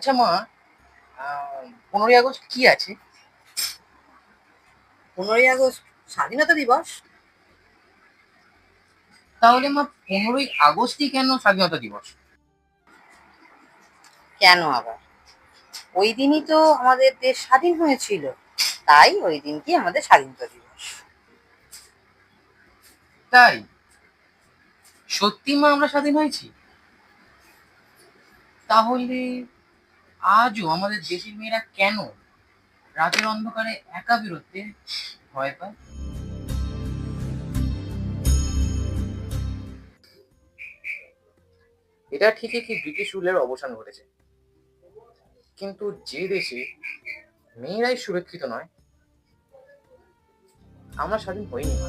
আচ্ছা মা, 15ই আগস্ট কি আছে? 15ই আগস্ট স্বাধীনতা দিবস। তাহলে মা, 15ই আগস্টই কেন স্বাধীনতা দিবস? কেন আবার? ওই দিনই তো আমাদের দেশ স্বাধীন হয়েছিল, তাই ওই দিনটি আমাদের স্বাধীনতা দিবস। তাই? সত্যি মা আমরা স্বাধীন হয়েছি? তাহলে আজও আমাদের দেশের মেয়েরা কেন রাতের অন্ধকারে একা বেরোতে ভয় পায়? এটা ঠিকই কি ব্রিটিশ রুলের অবসান ঘটেছে, কিন্তু যে দেশে মেয়েরাই সুরক্ষিত নয়, আমরা স্বাধীন হইনি মা।